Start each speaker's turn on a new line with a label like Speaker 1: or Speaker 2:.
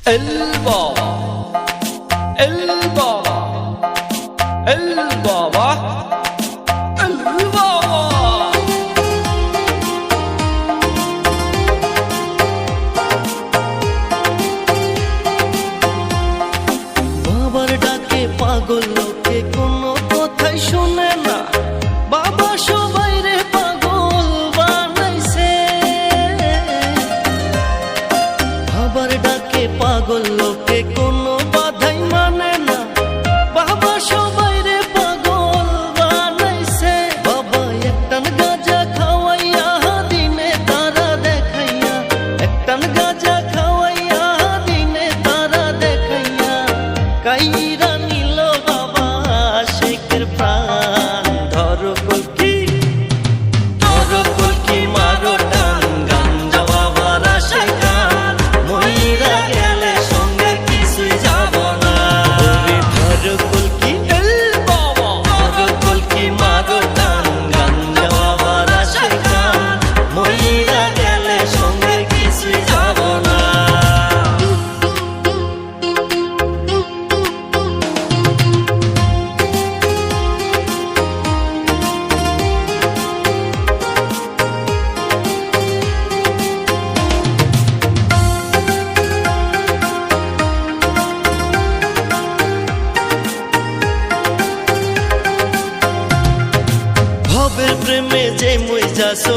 Speaker 1: El Baba, El Baba, El Baba, El Baba.
Speaker 2: বাবার ডাকে পাগল লোকে কোনো কথাই শুনে না, বাবা সবাই রে পাগল বানাইছে। বাবার ডাকে পাগল লোকে কোনো বাধাই মানে না, বাবা সবাই রে পাগল বানাইছে। বাবা একটান গাঁজা খাওয়াইয়া দিনে তারা দেখাইয়া, একটান গাঁজা খাওয়াইয়া দিনে তারা দেখাইয়া কাইরা নিল বাবা শেখের প্রাণ। ধরো কলকি, ধরো কলকি মারো টান, গাঞ্জা বাবার আশায় গান, মহিলা গেলে সঙ্গে কিছুই যাব না। ধরো কলকি,
Speaker 1: El Baba,
Speaker 2: ধরো কলকি মারো টান, গাঞ্জা বাবার আশায় গান, মহিলা গেলে সঙ্গে কিছুই যাব না। ভবের প্রেমে যে মই যাছো